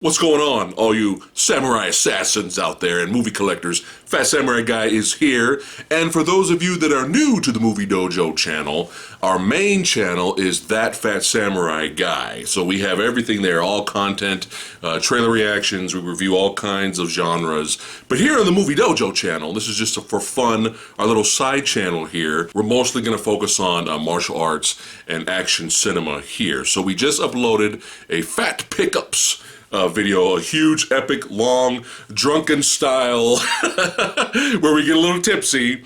What's going on, all you samurai assassins out there and movie collectors? Fat Samurai Guy is here, and for those of you that are new to the Movie Dojo channel, our main channel is That Fat Samurai Guy. So we have everything there, all content, trailer reactions, we review all kinds of genres. But here on the Movie Dojo channel, this is just for fun, our little side channel here, we're mostly going to focus on martial arts and action cinema here. So we just uploaded a Fat Pickups video, a huge, epic, long, drunken style, where we get a little tipsy,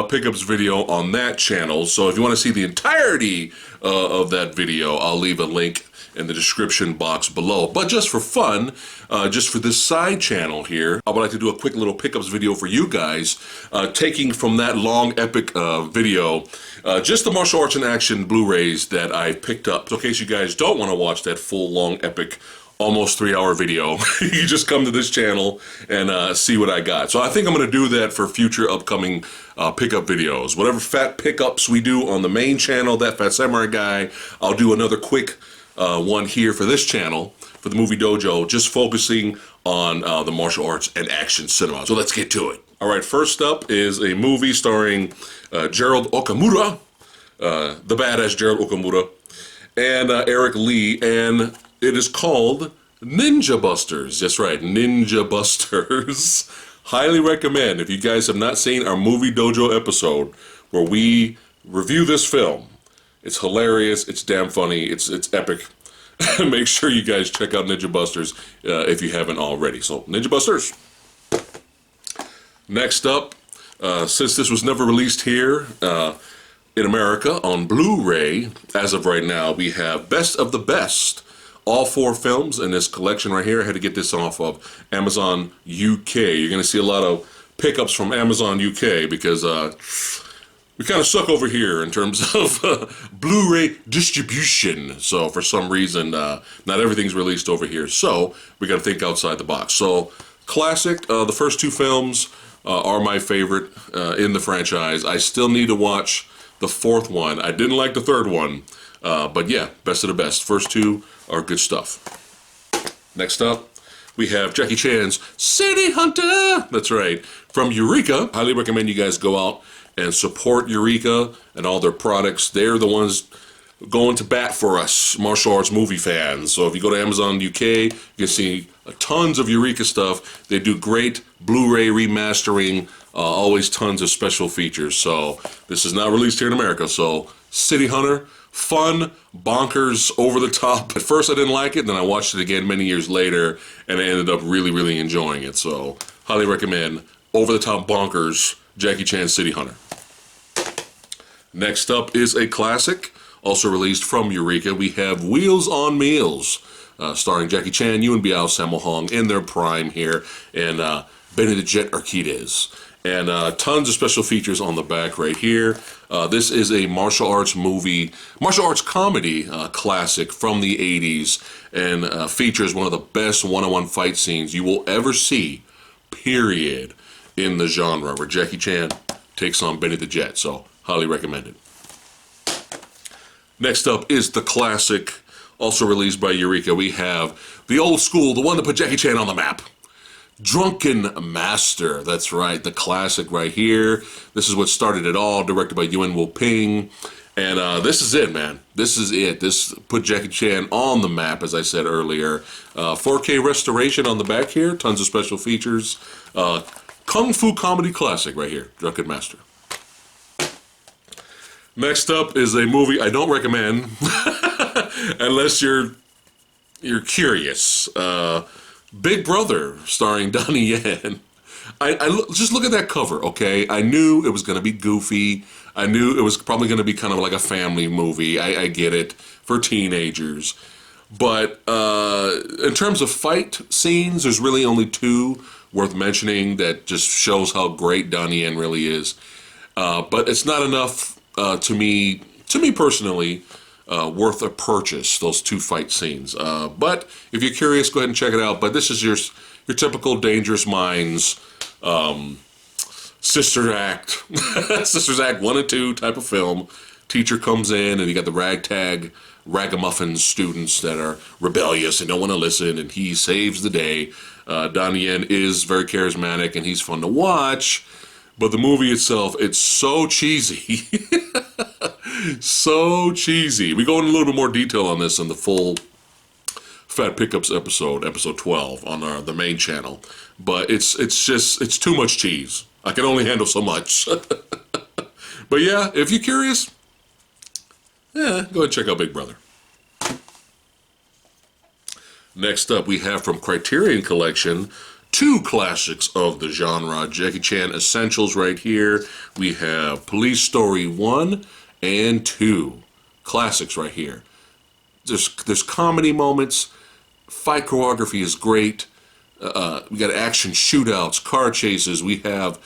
pickups video on that channel. So if you want to see the entirety of that video, I'll leave a link in the description box below. But just for fun, just for this side channel here, I would like to do a quick little pickups video for you guys, taking from that long, epic video, just the martial arts and action Blu-rays that I picked up. So in case you guys don't want to watch that full, long, epic, almost 3-hour video, you just come to this channel and see what I got. So I think I'm going to do that for future upcoming pickup videos. Whatever fat pickups we do on the main channel, That Fat Samurai Guy, I'll do another quick one here for this channel, for the Movie Dojo, just focusing on the martial arts and action cinema. So let's get to it. All right, first up is a movie starring Gerald Okamura, the badass Gerald Okamura, and Eric Lee, and it is called Ninja Busters. That's right, Ninja Busters. Highly recommend, if you guys have not seen our Movie Dojo episode where we review this film. It's hilarious, it's damn funny, it's epic. Make sure you guys check out Ninja Busters if you haven't already. So, Ninja Busters. Next up, since this was never released here in America on Blu-ray, as of right now, we have Best of the Best. All 4 films in this collection right here. I had to get this off of Amazon UK. You're going to see a lot of pickups from Amazon UK because we kind of suck over here in terms of Blu-ray distribution. So for some reason, not everything's released over here. So we got to think outside the box. So classic, the first 2 films are my favorite in the franchise. I still need to watch the 4th one. I didn't like the 3rd one. But yeah, best of the best. First 2 are good stuff. Next up, we have Jackie Chan's City Hunter. That's right. From Eureka. Highly recommend you guys go out and support Eureka and all their products. They're the ones going to bat for us martial arts movie fans. So if you go to Amazon UK, you can see tons of Eureka stuff. They do great Blu-ray remastering, always tons of special features. So this is not released here in America. So City Hunter, fun, bonkers, over the top. At first I didn't like it, then I watched it again many years later, and I ended up really, really enjoying it. So, highly recommend over the top bonkers, Jackie Chan City Hunter. Next up is a classic, also released from Eureka. We have Wheels on Meals, starring Jackie Chan, Yuen Biao, Sammo Hung in their prime here, and Benny the Jet Urquidez. And tons of special features on the back right here. This is a martial arts movie, martial arts comedy classic from the 80s, and features one of the best one-on-one fight scenes you will ever see, period, in the genre, where Jackie Chan takes on Benny the Jet. So, highly recommend it. Next up is the classic, also released by Eureka. We have the old school, the one that put Jackie Chan on the map. Drunken Master, that's right, the classic right here. This is what started it all, directed by Yuen Woo-ping. And this is it, man. This is it. This put Jackie Chan on the map, as I said earlier. 4K restoration on the back here, tons of special features. Kung Fu comedy classic right here, Drunken Master. Next up is a movie I don't recommend, unless you're curious. Big Brother, starring Donnie Yen. Just look at that cover, okay? I knew it was going to be goofy. I knew it was probably going to be kind of like a family movie. I get it, for teenagers. But in terms of fight scenes, there's really only 2 worth mentioning that just shows how great Donnie Yen really is. But it's not enough to me personally, worth a purchase, those 2 fight scenes. But if you're curious, go ahead and check it out. But this is your typical Dangerous Minds Sister Act, Sisters Act 1 and 2 type of film. Teacher comes in and you got the ragtag ragamuffin students that are rebellious and don't want to listen, and he saves the day. Donnie Yen is very charismatic and he's fun to watch, but the movie itself, it's so cheesy. So cheesy. We go into a little bit more detail on this in the full Fat Pickups episode 12 on the main channel, but it's too much cheese. I can only handle so much. But yeah, if you're curious, go ahead and check out Big Brother. Next up, we have from Criterion Collection, two classics of the genre, Jackie Chan Essentials right here. We have Police Story 1 and 2. Classics right here. There's comedy moments, fight choreography is great, we got action shootouts, car chases, we have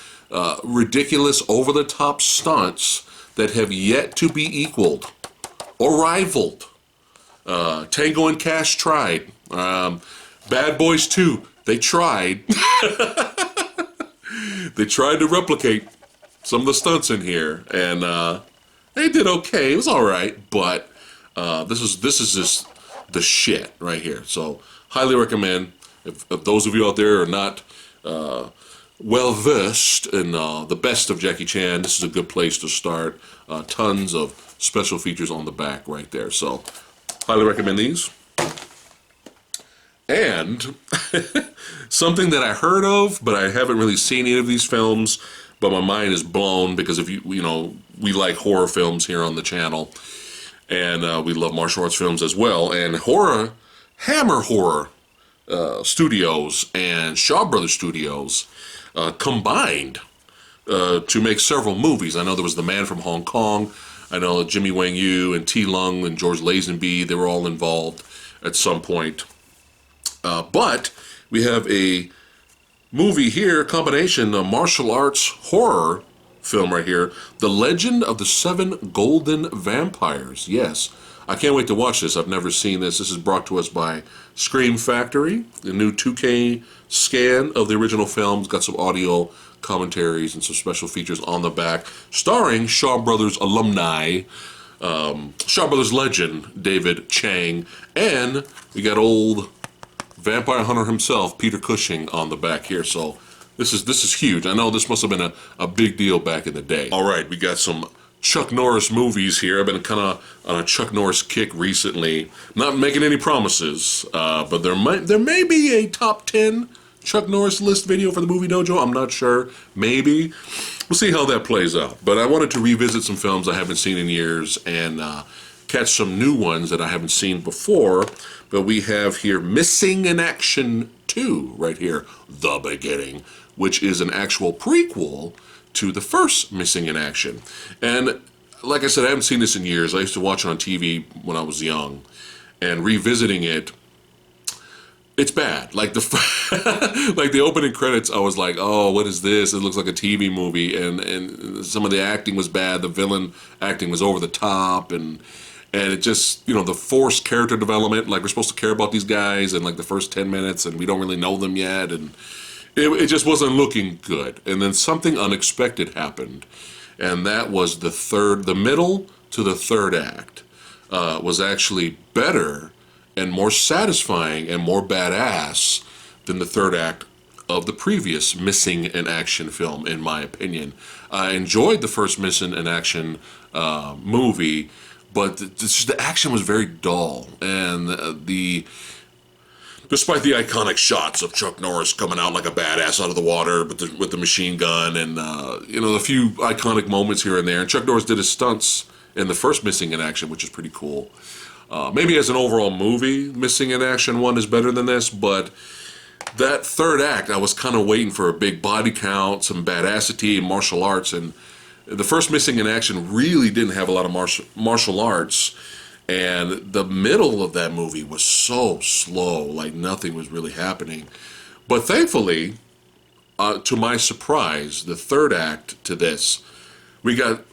ridiculous over-the-top stunts that have yet to be equaled or rivaled. Tango and Cash tried. Bad Boys 2, they tried. They tried to replicate some of the stunts in here, and they did okay. It was all right, but this is just the shit right here. So highly recommend. If those of you out there are not well versed in the best of Jackie Chan, this is a good place to start. Tons of special features on the back right there. So highly recommend these. And something that I heard of, but I haven't really seen any of these films, but my mind is blown because if you know, we like horror films here on the channel, and we love martial arts films as well. And Hammer Horror Studios and Shaw Brothers Studios combined to make several movies. I know there was The Man from Hong Kong. I know Jimmy Wang Yu and T. Lung and George Lazenby, they were all involved at some point. But we have a movie here, combination, a martial arts horror film right here, The Legend of the Seven Golden Vampires. Yes, I can't wait to watch this. I've never seen this. This is brought to us by Scream Factory, the new 2K scan of the original film. It's got some audio commentaries and some special features on the back, starring Shaw Brothers alumni, Shaw Brothers legend David Chang, and we got old vampire hunter himself, Peter Cushing, on the back here. So this is huge. I know this must have been a big deal back in the day. All right, we got some Chuck Norris movies here. I've been kind of on a Chuck Norris kick recently. Not making any promises, but there may be a top 10 Chuck Norris list video for the Movie Dojo. I'm not sure. Maybe. We'll see how that plays out. But I wanted to revisit some films I haven't seen in years and catch some new ones that I haven't seen before. But we have here Missing in Action 2 right here, The Beginning, which is an actual prequel to the first Missing in Action. And like I said, I haven't seen this in years. I used to watch it on TV when I was young, and revisiting it, it's bad. Like like the opening credits, I was like, oh, what is this? It looks like a TV movie, and some of the acting was bad. The villain acting was over the top, and it just, the forced character development, like we're supposed to care about these guys in like the first 10 minutes, and we don't really know them yet, and it just wasn't looking good. And then something unexpected happened, and that was the middle to the third act was actually better and more satisfying and more badass than the third act of the previous Missing in Action film, in my opinion. I enjoyed the first Missing in Action movie, but the action was very dull, and despite the iconic shots of Chuck Norris coming out like a badass out of the water with the machine gun, and a few iconic moments here and there, and Chuck Norris did his stunts in the first Missing in Action, which is pretty cool. Maybe as an overall movie, Missing in Action 1 is better than this, but that third act, I was kind of waiting for a big body count, some badassity, and martial arts, and the first Missing in Action really didn't have a lot of martial arts, and the middle of that movie was so slow, like nothing was really happening. But thankfully, to my surprise, the third act to this, we got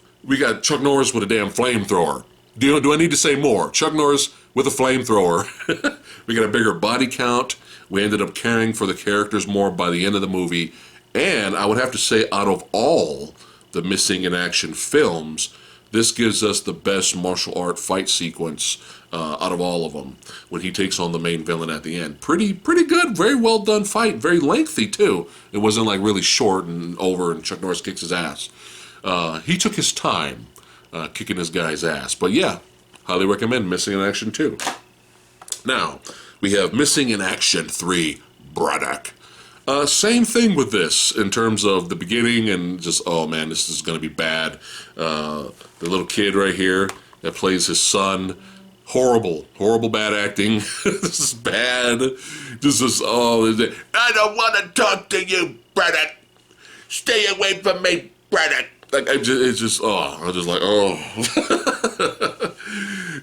Chuck Norris with a damn flamethrower. Do I need to say more? Chuck Norris with a flamethrower. We got a bigger body count. We ended up caring for the characters more by the end of the movie, and I would have to say, out of all the Missing in Action films, this gives us the best martial art fight sequence out of all of them when he takes on the main villain at the end. Pretty good, very well done fight, very lengthy too. It wasn't like really short and over and Chuck Norris kicks his ass. He took his time kicking this guy's ass. But yeah, highly recommend Missing in Action 2. Now, we have Missing in Action 3, Braddock. Same thing with this in terms of the beginning and just, oh man, this is going to be bad. The little kid right here that plays his son, horrible bad acting. This is bad. This is, I don't want to talk to you, Braddock. Stay away from me, Braddock. Like, I'm just like, oh.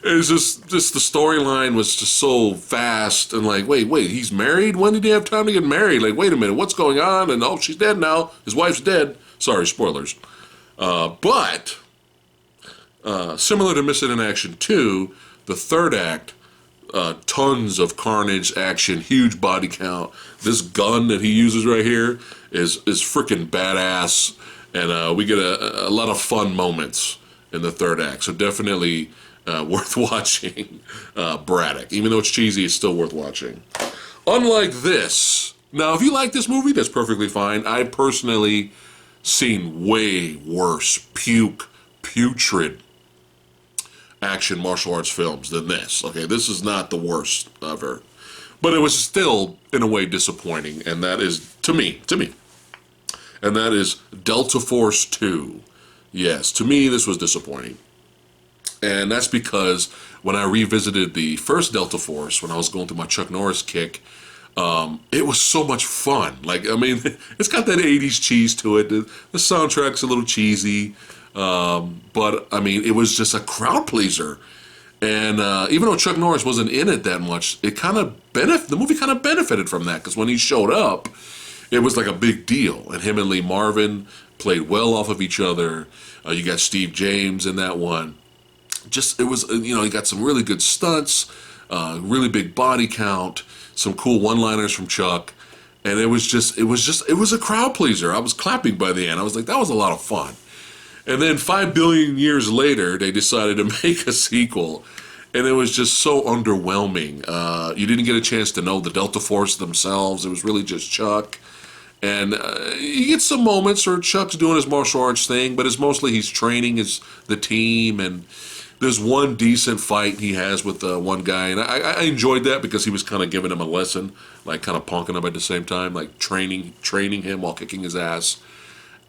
It's just the storyline was just so fast and like, wait, he's married? When did he have time to get married? Like, wait a minute, what's going on? And oh, she's dead now. His wife's dead. Sorry, spoilers. But similar to Missing in Action 2, the third act, tons of carnage, action, huge body count. This gun that he uses right here is freaking badass, and we get a lot of fun moments in the third act. So definitely worth watching Braddock. Even though it's cheesy, it's still worth watching. Unlike this, now if you like this movie, that's perfectly fine. I personally seen way worse putrid action martial arts films than this. Okay, this is not the worst ever. But it was still, in a way, disappointing, and that is, to me, and that is Delta Force 2. Yes, to me, this was disappointing. And that's because when I revisited the first Delta Force, when I was going through my Chuck Norris kick, it was so much fun. Like, I mean, it's got that 80s cheese to it. The soundtrack's a little cheesy, but, I mean, it was just a crowd pleaser. And even though Chuck Norris wasn't in it that much, it kind of the movie kind of benefited from that, because when he showed up, it was like a big deal. And him and Lee Marvin played well off of each other. You got Steve James in that one. Just, it was, you got some really good stunts, really big body count, some cool one-liners from Chuck. And it was a crowd pleaser. I was clapping by the end. I was like, that was a lot of fun. And then 5 billion years later, they decided to make a sequel, and it was just so underwhelming. You didn't get a chance to know the Delta Force themselves. It was really just Chuck. And you get some moments where Chuck's doing his martial arts thing, but it's mostly he's training the team, and there's one decent fight he has with one guy, and I enjoyed that because he was kind of giving him a lesson, like kind of punking him at the same time, like training him while kicking his ass.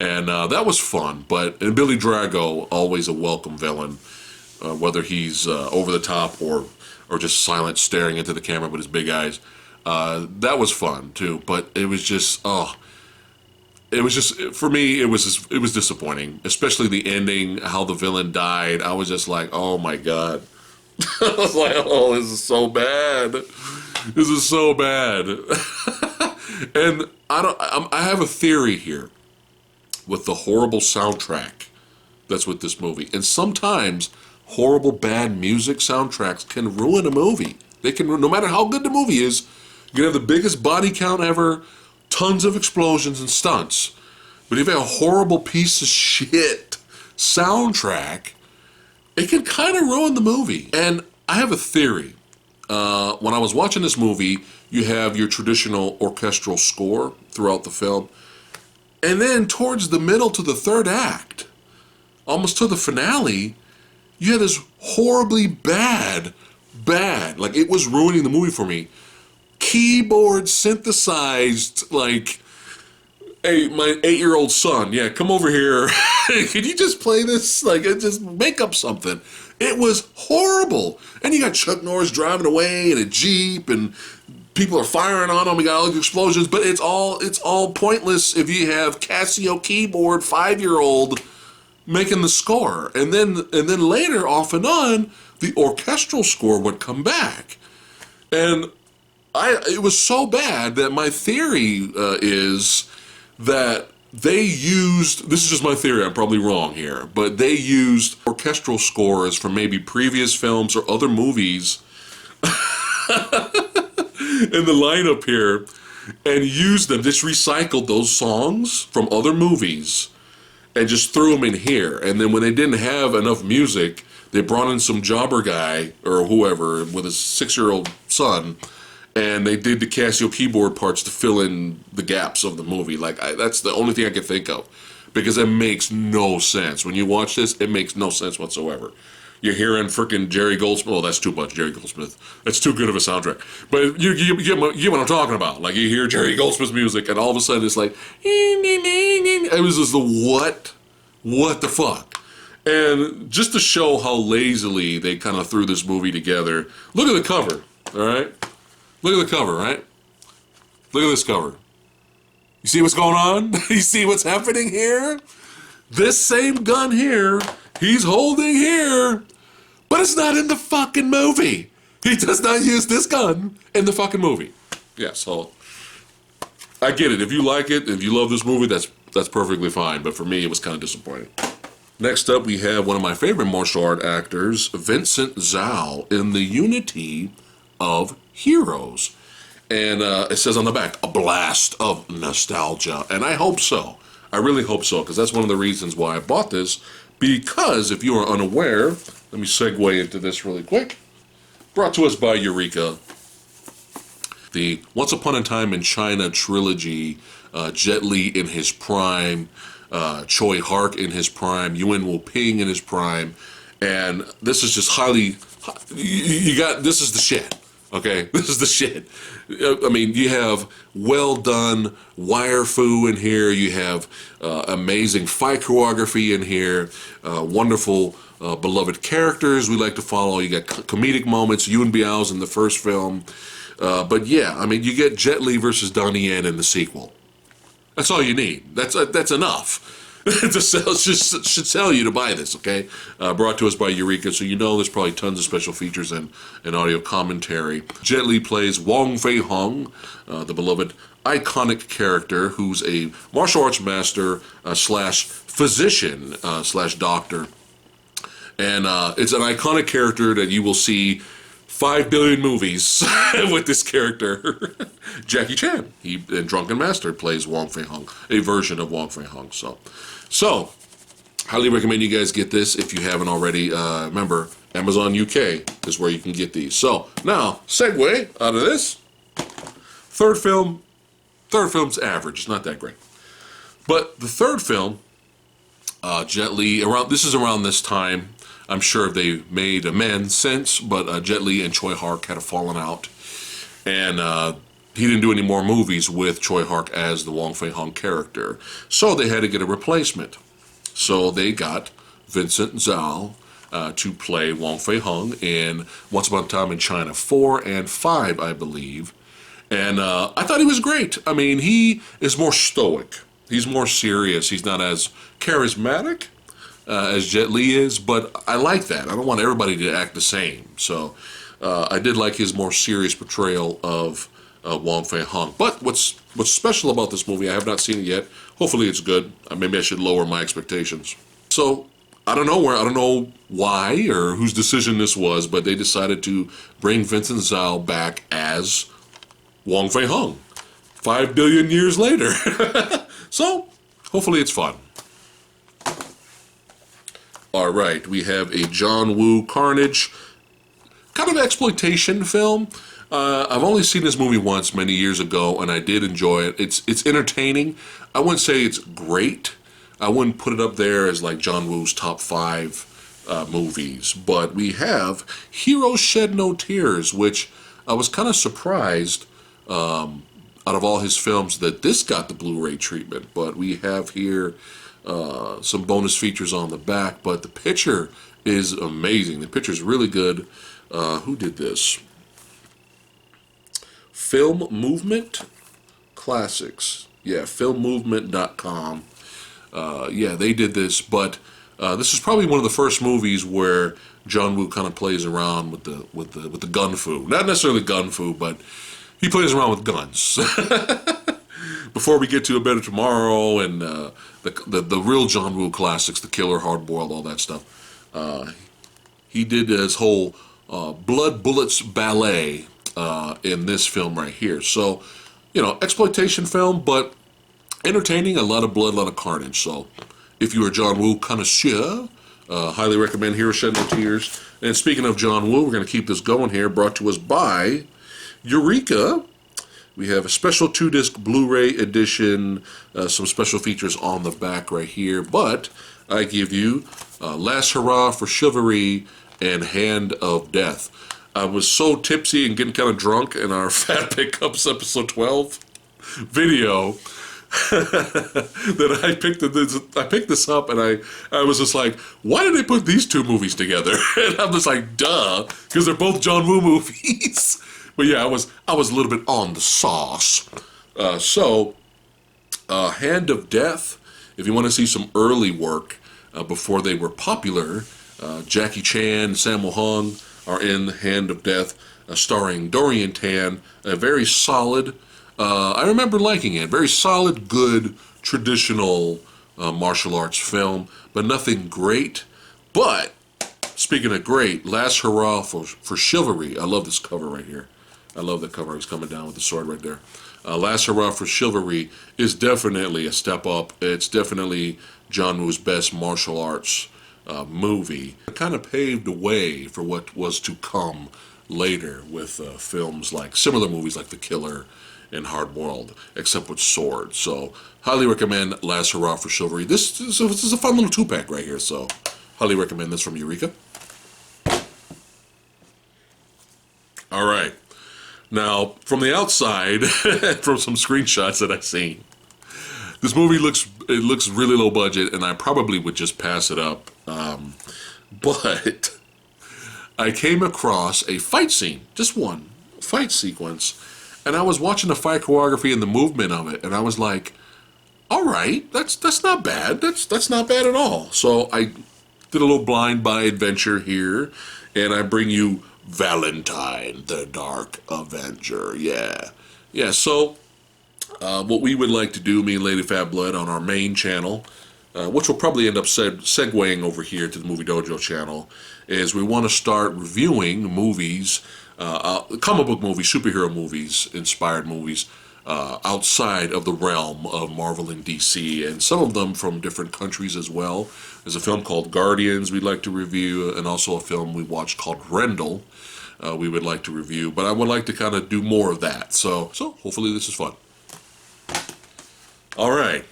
And that was fun, and Billy Drago, always a welcome villain, whether he's over the top or just silent, staring into the camera with his big eyes. That was fun too, but it was just, for me, it was disappointing, especially the ending, how the villain died. I was just like, oh my God. I was like, oh, this is so bad. This is so bad. And I have a theory here with the horrible soundtrack that's with this movie. And sometimes horrible bad music soundtracks can ruin a movie. They can, no matter how good the movie is, you can have the biggest body count ever, tons of explosions and stunts. But if you have a horrible piece of shit soundtrack, it can kind of ruin the movie. And I have a theory. When I was watching this movie, you have your traditional orchestral score throughout the film. And then towards the middle to the third act, almost to the finale, you had this horribly bad, like it was ruining the movie for me. Keyboard synthesized, like, hey, my 8-year-old son, yeah, come over here. Can you just play this? Like, just make up something. It was horrible. And you got Chuck Norris driving away in a Jeep, and people are firing on him. We got all these explosions, but it's all pointless if you have Casio keyboard 5-year-old making the score. And then later, off and on, the orchestral score would come back. And it was so bad that my theory is that they used, this is just my theory, I'm probably wrong here, but they used orchestral scores from maybe previous films or other movies in the lineup here, and used them, just recycled those songs from other movies and just threw them in here. And then when they didn't have enough music, They brought in some jobber guy or whoever with his 6-year-old son, and they did the Casio keyboard parts to fill in the gaps of the movie. That's the only thing I could think of, because it makes no sense. When you watch this, it makes no sense whatsoever. You're hearing freaking Jerry Goldsmith. Oh, that's too much, Jerry Goldsmith. That's too good of a soundtrack. But you get what I'm talking about. Like, you hear Jerry Goldsmith's music, and all of a sudden it's like, it was just what the fuck? And just to show how lazily they kind of threw this movie together, look at the cover, all right? Look at the cover, right? Look at this cover. You see what's going on? You see what's happening here? This same gun here, he's holding here, but it's not in the fucking movie. He does not use this gun in the fucking movie. Yeah, so I get it. If you like it, if you love this movie, that's perfectly fine. But for me, it was kind of disappointing. Next up, we have one of my favorite martial art actors, Vincent Zhao, in the Unity of Heroes. And it says on the back, a blast of nostalgia. And I hope so. I really hope so, because that's one of the reasons why I bought this. Because if you are unaware, let me segue into this really quick. Brought to us by Eureka. The Once Upon a Time in China trilogy, Jet Li in his prime, Choi Hark in his prime, Yuen Woo-ping in his prime. And this is just highly, this is the shit. Okay, this is the shit. I mean, you have well done wire fu in here. You have amazing fight choreography in here. Wonderful, beloved characters we like to follow. You got comedic moments. Yuen Biao's in the first film. But yeah, I mean, you get Jet Li versus Donnie Yen in the sequel. That's all you need. That's enough. should tell you to buy this, okay? Brought to us by Eureka, so you know there's probably tons of special features and audio commentary. Jet Li plays Wong Fei Hung, the beloved iconic character who's a martial arts master slash physician slash doctor. And it's an iconic character that you will see 5 billion movies with this character. Jackie Chan, he in Drunken Master plays Wong Fei Hung, a version of Wong Fei Hung. So highly recommend you guys get this if you haven't already. Remember, Amazon UK is where you can get these. So now, segue out of this. Third film's average. It's not that great. But the third film, Jet Li, this is around this time. I'm sure they made amends since, but Jet Li and Choi Hark had a fallen out. And he didn't do any more movies with Choi Hark as the Wong Fei Hung character. So they had to get a replacement. So they got Vincent Zhao to play Wong Fei Hung in Once Upon a Time in China 4 and 5, I believe. And I thought he was great. I mean, he is more stoic. He's more serious. He's not as charismatic as Jet Li is, but I like that. I don't want everybody to act the same. So I did like his more serious portrayal of Wong Fei Hung. But what's special about this movie, I have not seen it yet. Hopefully it's good. Maybe I should lower my expectations. So I don't know why or whose decision this was, but they decided to bring Vincent Zhao back as Wong Fei Hung 5 billion years later. So hopefully it's fun. All right, we have a John Woo Carnage, kind of exploitation film. I've only seen this movie once many years ago, and I did enjoy it. It's entertaining. I wouldn't say it's great. I wouldn't put it up there as like John Woo's top 5 movies. But we have Heroes Shed No Tears, which I was kind of surprised out of all his films that this got the Blu-ray treatment. But we have here some bonus features on the back, but the picture is amazing. The picture is really good. Who did this? Film Movement Classics. Yeah, filmmovement.com. Yeah, they did this, but this is probably one of the first movies where John Woo kind of plays around with the gun fu. Not necessarily gun fu, but he plays around with guns. Before we get to A Better Tomorrow and the real John Woo classics, The Killer, Hard Boiled, all that stuff, he did his whole Blood Bullets ballet in this film right here. So, exploitation film, but entertaining, a lot of blood, a lot of carnage. So, if you're a John Woo connoisseur, Highly recommend Hero Shed No Tears. And speaking of John Woo, we're going to keep this going here. Brought to us by Eureka. We have a special 2-disc Blu-ray edition, some special features on the back right here. But I give you Last Hurrah for Chivalry and Hand of Death. I was so tipsy and getting kind of drunk in our Fat Pickups episode 12 video that I picked this up, and I was just like, why did they put these two movies together? And I'm just like, duh, because they're both John Woo movies. But yeah, I was a little bit on the sauce. Hand of Death, if you want to see some early work before they were popular, Jackie Chan, Sammo Hung are in Hand of Death, starring Dorian Tan. A very solid, I remember liking it, very solid, good, traditional martial arts film, but nothing great. But, speaking of great, Last Hurrah for Chivalry. I love this cover right here. I love that cover. He's coming down with the sword right there. Last Hurrah for Chivalry is definitely a step up. It's definitely John Woo's best martial arts movie. It kind of paved the way for what was to come later with films like, similar movies like The Killer and Hard Boiled, except with swords. So, highly recommend Last Hurrah for Chivalry. This is a fun little 2-pack right here, so highly recommend this from Eureka. All right. Now, from the outside, from some screenshots that I've seen, this movie looks really low budget, and I probably would just pass it up. But I came across a fight scene, just one fight sequence, and I was watching the fight choreography and the movement of it, and I was like, all right, that's not bad. That's not bad at all. So I did a little blind buy adventure here, and I bring you Valentine, the Dark Avenger. Yeah. So what we would like to do, me and Lady Fat Blood, on our main channel, which will probably end up segueing over here to the Movie Dojo channel, is we want to start reviewing movies, comic book movies, superhero movies, inspired movies, outside of the realm of Marvel and DC, and some of them from different countries as well. There's a film called Guardians we'd like to review, and also a film we watched called Rendell we would like to review, but I would like to kind of do more of that. So hopefully this is fun. All right.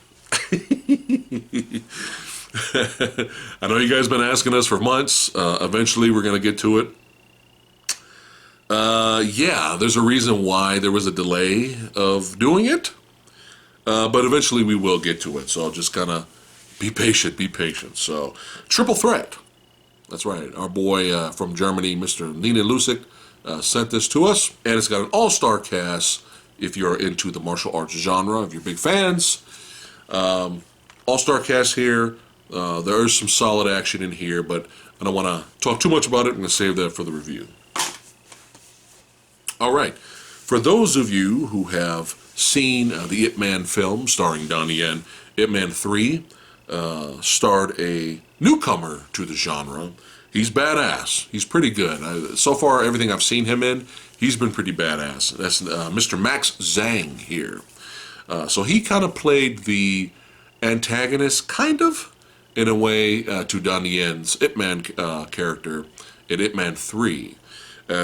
I know you guys have been asking us for months. Eventually we're going to get to it. Yeah, there's a reason why there was a delay of doing it, but eventually we will get to it, so I'll just kind of be patient. So, Triple Threat. That's right. Our boy from Germany, Mr. Nina Lusick, sent this to us, and it's got an all-star cast if you're into the martial arts genre, if you're big fans. All-star cast here. There is some solid action in here, but I don't want to talk too much about it. I'm going to save that for the review. All right. For those of you who have seen the Ip Man film starring Donnie Yen, Ip Man 3 starred a newcomer to the genre. He's badass. He's pretty good. So far, everything I've seen him in, he's been pretty badass. That's Mr. Max Zhang here. So he kind of played the antagonist, kind of, in a way, to Donnie Yen's Ip Man character in Ip Man 3.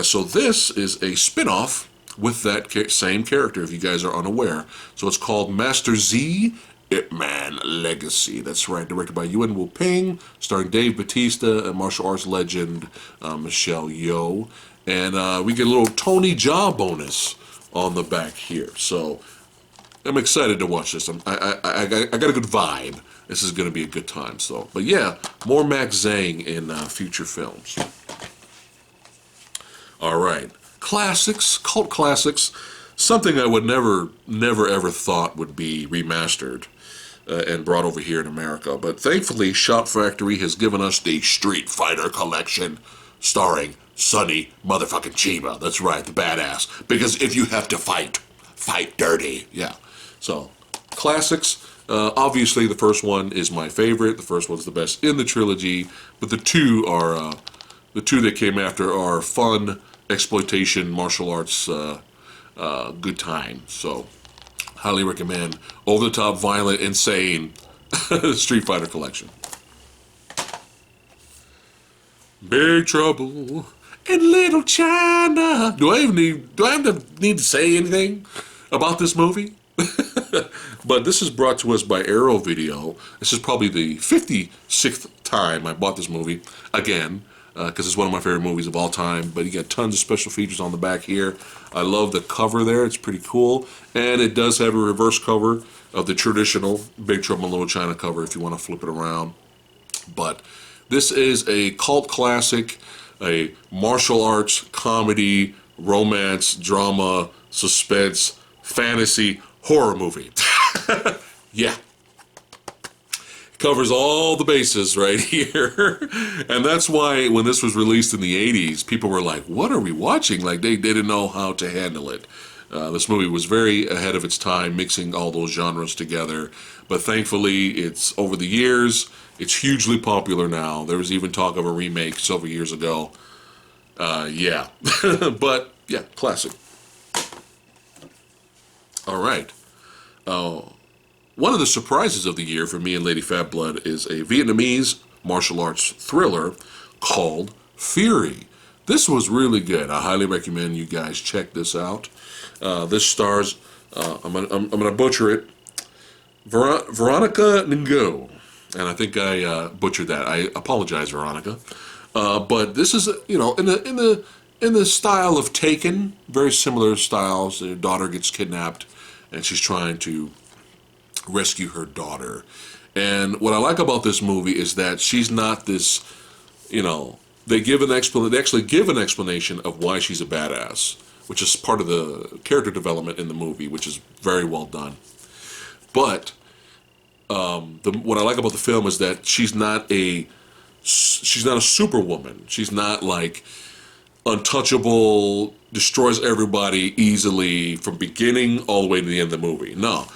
So this is a spin-off with that same character, if you guys are unaware. So it's called Master Z, Ip Man Legacy. That's right, directed by Yuen Wu-ping, starring Dave Bautista and martial arts legend Michelle Yeoh. And we get a little Tony Jaa bonus on the back here. So I'm excited to watch this. I got a good vibe. This is going to be a good time. So, but yeah, more Max Zhang in future films. All right, classics, cult classics, something I would never ever thought would be remastered and brought over here in America. But thankfully, Shout Factory has given us the Street Fighter collection starring Sonny motherfucking Chiba. That's right, the badass. Because if you have to fight, fight dirty. Yeah. So, classics. Obviously, the first one is my favorite. The first one's the best in the trilogy. But the two are the two that came after are fun exploitation martial arts good time. So, highly recommend over the top, violent, insane Street Fighter collection. Big Trouble in Little China. Do I have to need to say anything about this movie? But this is brought to us by Arrow Video. This is probably the 56th time I bought this movie again, because it's one of my favorite movies of all time. But you got tons of special features on the back here. I love the cover there. It's pretty cool. And it does have a reverse cover of the traditional Big Trouble in Little China cover if you want to flip it around. But this is a cult classic, a martial arts, comedy, romance, drama, suspense, fantasy, horror movie. Yeah. Covers all the bases right here. And that's why when this was released in the 80s, people were like, what are we watching? Like, they didn't know how to handle it. This movie was very ahead of its time, mixing all those genres together. But thankfully, it's over the years, it's hugely popular now. There was even talk of a remake several years ago. Yeah. But, yeah, classic. All right. One of the surprises of the year for me and Lady Fat Blood is a Vietnamese martial arts thriller called Fury. This was really good. I highly recommend you guys check this out. This stars, I'm gonna butcher it, Veronica Ngo, and I think I butchered that. I apologize, Veronica. But this is, you know, in the style of Taken, very similar styles. Their daughter gets kidnapped, and she's trying to rescue her daughter. And what I like about this movie is that she's not this, you know, they actually give an explanation of why she's a badass, which is part of the character development in the movie, which is very well done. But what I like about the film is that she's not a superwoman. She's not like untouchable, destroys everybody easily from beginning all the way to the end of the movie. No,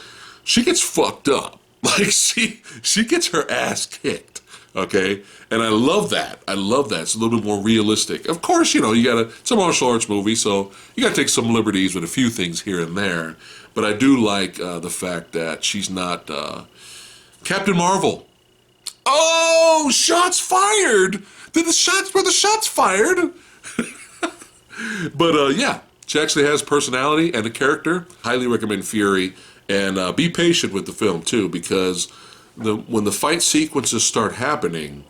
she gets fucked up. Like she gets her ass kicked. Okay, and I love that. I love that. It's a little bit more realistic. Of course, you know, it's a martial arts movie, so you gotta take some liberties with a few things here and there. But I do like the fact that she's not Captain Marvel. Oh, shots fired! Were the shots fired? But yeah, she actually has personality and a character. Highly recommend Fury, and be patient with the film too, because when the fight sequences start happening,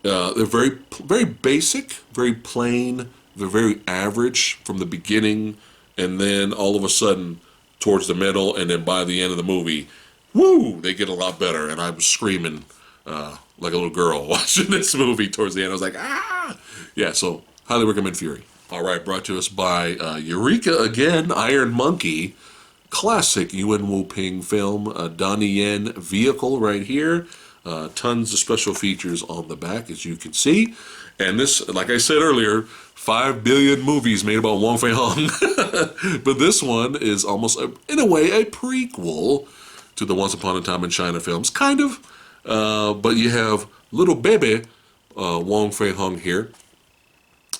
they're very, very basic, very plain, they're very average from the beginning, and then all of a sudden, towards the middle, and then by the end of the movie, woo, they get a lot better, and I'm screaming like a little girl watching this movie towards the end. I was like, ah! Yeah, so highly recommend Fury. All right, brought to us by Eureka again, Iron Monkey. Classic Yuen Woo-ping film, Donnie Yen vehicle right here. Tons of special features on the back, as you can see. And this, like I said earlier, 5 billion movies made about Wong Fei-hung. But this one is almost, in a way, a prequel to the Once Upon a Time in China films. Kind of. But you have little baby Wong Fei-hung here.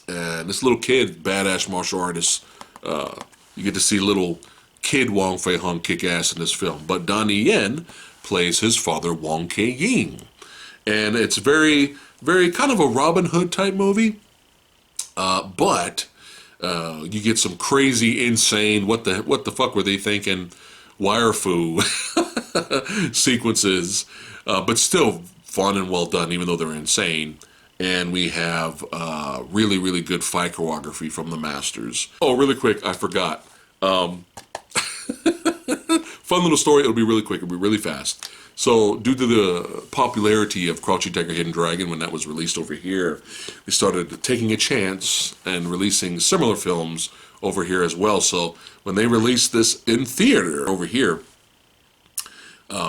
And this little kid, badass martial artist. You get to see little kid Wong Fei-hung kick ass in this film. But Donnie Yen plays his father, Wong Kei-ying. And it's very, very kind of a Robin Hood type movie. But you get some crazy, insane, what the fuck were they thinking, wire fu sequences. But still fun and well done, even though they're insane. And we have really, really good fight choreography from the masters. Oh, really quick, I forgot. Fun little story. It'll be really quick. It'll be really fast. So, due to the popularity of Crouching Tiger, Hidden Dragon when that was released over here, they started taking a chance and releasing similar films over here as well. So, when they released this in theater over here,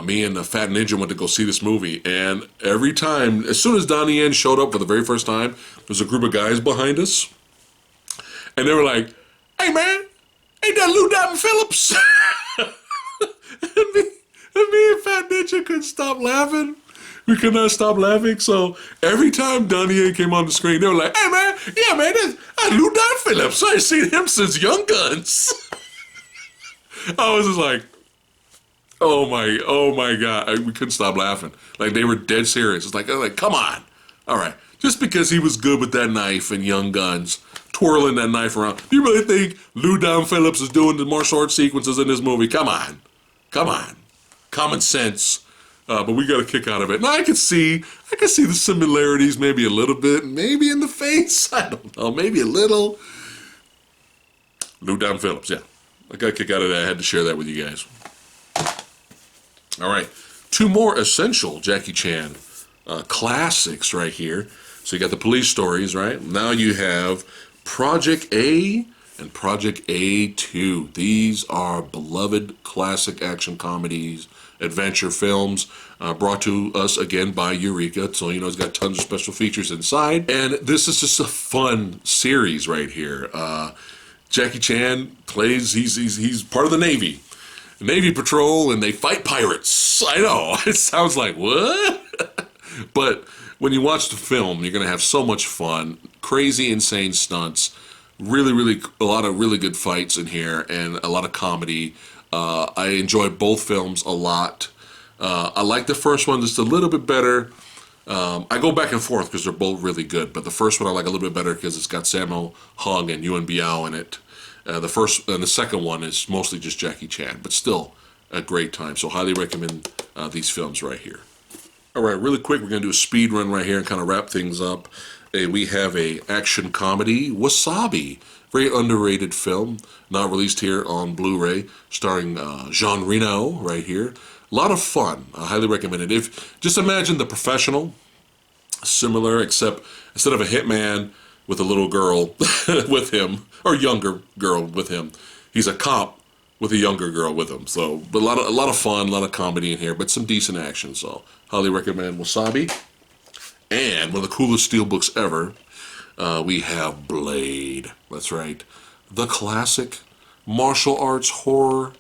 me and the Fat Ninja went to go see this movie, and every time, as soon as Donnie Yen showed up for the very first time, there was a group of guys behind us, and they were like, "Hey man, ain't that Lou Diamond Phillips?" and me and Fat Ninja couldn't stop laughing. We could not stop laughing, so every time Donnie Yen came on the screen, they were like, "Hey man, yeah man, that's Lou Diamond Phillips. I ain't seen him since Young Guns." I was just like, oh my God. We couldn't stop laughing. Like, they were dead serious. It's like, come on. All right. Just because he was good with that knife and Young Guns, twirling that knife around. Do you really think Lou Don Phillips is doing the martial arts sequences in this movie? Come on. Come on. Common sense. But we got a kick out of it. And I could see the similarities maybe a little bit, maybe in the face. I don't know, maybe a little. Lou Don Phillips, yeah. I got a kick out of that. I had to share that with you guys. All right. 2 more essential Jackie Chan classics right here. So you got the police stories, right? Now you have Project A and Project A2. These are beloved classic action comedies, adventure films, brought to us again by Eureka. So, you know, it's got tons of special features inside. And this is just a fun series right here. Jackie Chan plays, he's part of the Navy Patrol, and they fight pirates. I know, it sounds like, what? But when you watch the film, you're going to have so much fun. Crazy, insane stunts. Really, a lot of really good fights in here, and a lot of comedy. I enjoy both films a lot. I like the first one just a little bit better. I go back and forth because they're both really good, but the first one I like a little bit better because it's got Sammo Hung and Yuen Biao in it. The first and the second one is mostly just Jackie Chan, but still a great time. So highly recommend these films right here. All right, really quick, we're going to do a speed run right here and kind of wrap things up. We have a action comedy, Wasabi. Very underrated film, not released here on Blu-ray, starring Jean Reno right here. A lot of fun. I highly recommend it. Just imagine The Professional, similar, except instead of a hitman with a little girl with him, or younger girl with him, he's a cop with a younger girl with him. So, but a lot of fun, a lot of comedy in here, but some decent action. So, highly recommend Wasabi. And one of the coolest steelbooks ever, we have Blade. That's right, the classic martial arts horror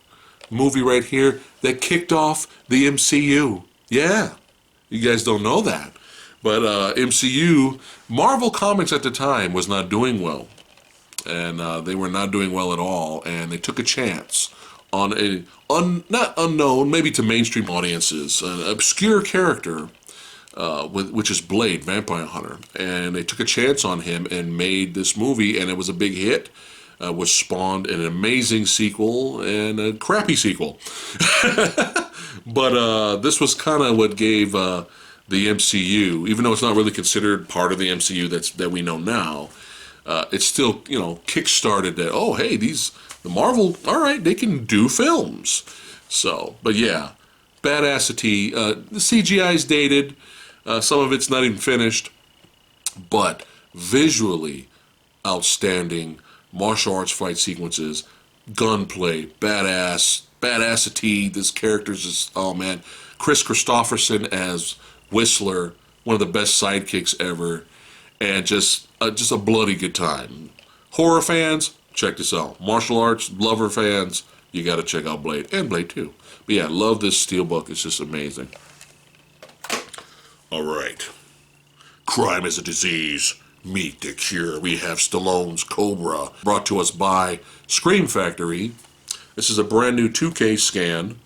movie right here that kicked off the MCU. Yeah, you guys don't know that, but MCU, Marvel Comics at the time was not doing well, and they were not doing well at all, and they took a chance on a not unknown, maybe to mainstream audiences, an obscure character, which is Blade, Vampire Hunter, and they took a chance on him and made this movie, and it was a big hit. Which spawned an amazing sequel and a crappy sequel. But this was kind of what gave the MCU, even though it's not really considered part of the MCU that we know now, it still, you know, kick-started that, oh, hey, the Marvel, all right, they can do films. So, but yeah, badassity. The CGI is dated. Some of it's not even finished. But visually outstanding. Martial arts fight sequences, gunplay, badassity. This character's just, oh man. Chris Christopherson as Whistler, one of the best sidekicks ever, and just a bloody good time. Horror fans, check this out. Martial arts lover fans, you got to check out Blade, and Blade 2. But yeah, love this steelbook. It's just amazing. All right. Crime is a disease. Meet the cure. We have Stallone's Cobra, brought to us by Scream Factory. This is a brand new 2K scan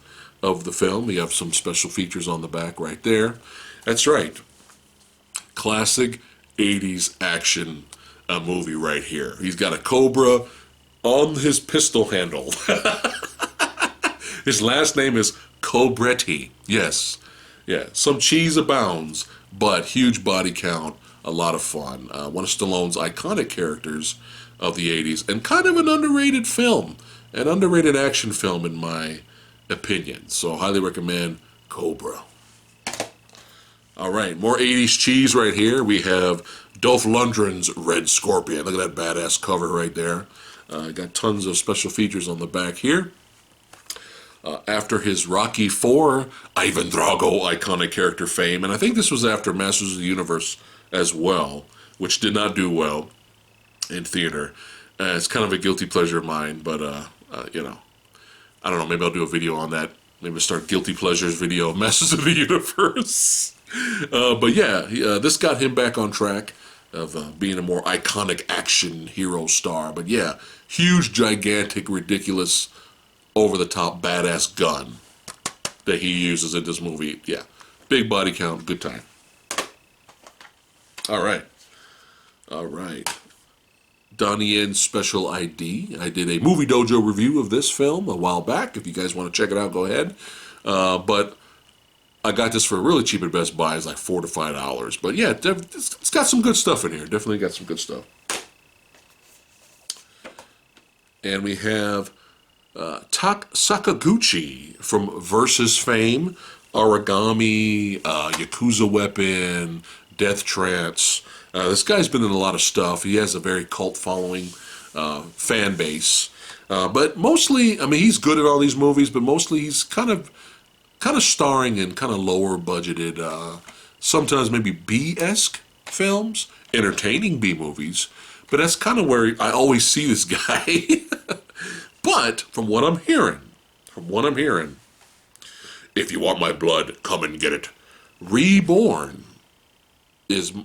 of the film. We have some special features on the back right there. That's right. Classic 80s action movie right here. He's got a Cobra on his pistol handle. His last name is Cobretti. Yes. Yeah. Some cheese abounds, but huge body count. A lot of fun. One of Stallone's iconic characters of the 80s, and kind of an underrated film. An underrated action film, in my opinion. So, highly recommend Cobra. All right, more 80s cheese right here. We have Dolph Lundgren's Red Scorpion. Look at that badass cover right there. Got tons of special features on the back here. After his Rocky IV, Ivan Drago iconic character fame, and I think this was after Masters of the Universe as well, which did not do well in theater. It's kind of a guilty pleasure of mine, but you know, I don't know, maybe I'll do a video on that. Maybe I'll start guilty pleasures video of Masters of the Universe. But yeah, this got him back on track of being a more iconic action hero star. But yeah, huge, gigantic, ridiculous, over-the-top, badass gun that he uses in this movie. Yeah, big body count, good time. All right. All right. Donnie Yen Special ID. I did a Movie Dojo review of this film a while back. If you guys want to check it out, go ahead. But I got this for really cheap at Best Buy. It's like $4 to $5. But yeah, it's got some good stuff in here. Definitely got some good stuff. And we have Sakaguchi from Versus fame, Origami, Yakuza Weapon, Death Trance. This guy's been in a lot of stuff. He has a very cult following, fan base. But mostly, I mean, he's good at all these movies, but mostly he's kind of starring in kind of lower budgeted, sometimes maybe B-esque films, entertaining B movies. But that's kind of where I always see this guy. But from what I'm hearing, if you want my blood, come and get it. Reborn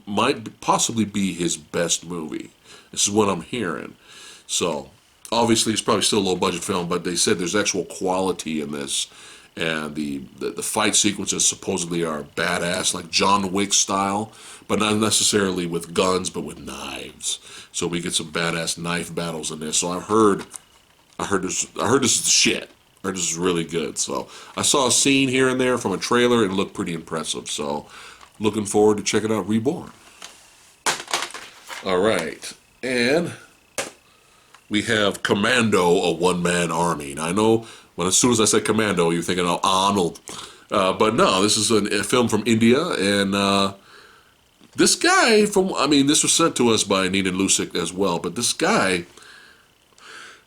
might possibly be his best movie. This is what I'm hearing. So obviously it's probably still a low budget film, but they said there's actual quality in this, and the fight sequences supposedly are badass, like John Wick style, but not necessarily with guns, but with knives. So we get some badass knife battles in this. So I heard this is the shit. I heard this is really good. So I saw a scene here and there from a trailer and it looked pretty impressive. So looking forward to checking out Reborn. All right, and we have Commando, a one-man army. Now I know as soon as I said Commando, you're thinking of Arnold, but no, this is a film from India, and this guy this was sent to us by Nina Lusick as well, but this guy,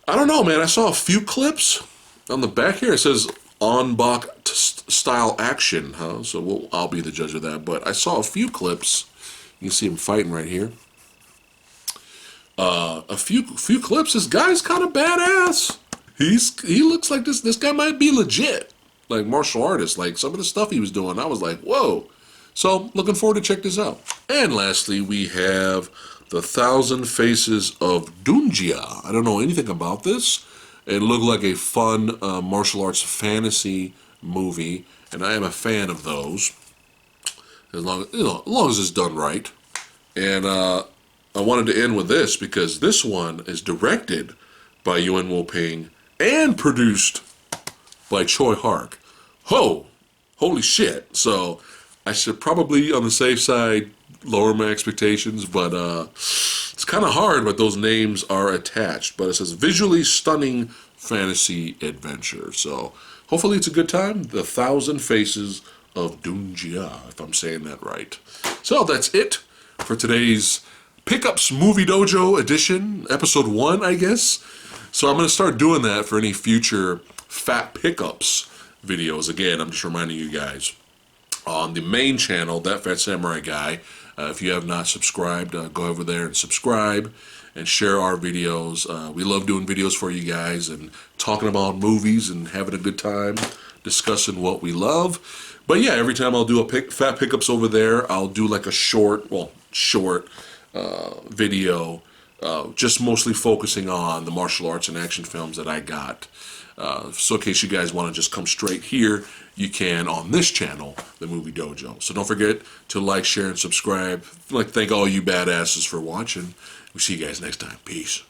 I don't know, man. I saw a few clips on the back here. It says En Bak style action, huh? So I'll be the judge of that. But I saw a few clips. You can see him fighting right here. A few clips. This guy's kind of badass. He looks like this guy might be legit, like martial artist. Like some of the stuff he was doing, I was like, whoa. So looking forward to check this out. And lastly, we have The Thousand Faces of Dunjia. I don't know anything about this. It looked like a fun martial arts fantasy movie, and I am a fan of those, as long as it's done right. And I wanted to end with this because this one is directed by Yuen Woo-ping and produced by Choi Hark. Holy shit! So I should probably, on the safe side, lower my expectations, but it's kind of hard what those names are attached. But it says visually stunning fantasy adventure. So hopefully it's a good time. The Thousand Faces of Dunjia, if I'm saying that right. So that's it for today's Pickups Movie Dojo edition, episode 1, I guess. So I'm going to start doing that for any future Fat Pickups videos. Again, I'm just reminding you guys, on the main channel, That Fat Samurai Guy, if you have not subscribed, go over there and subscribe and share our videos. We love doing videos for you guys and talking about movies and having a good time discussing what we love. But yeah, every time I'll do a Fat Pickups over there, I'll do like a short video, just mostly focusing on the martial arts and action films that I got. So in case you guys want to just come straight here, you can on this channel, The Movie Dojo. So don't forget to like, share, and subscribe. I'd like to thank all you badasses for watching. We'll see you guys next time. Peace.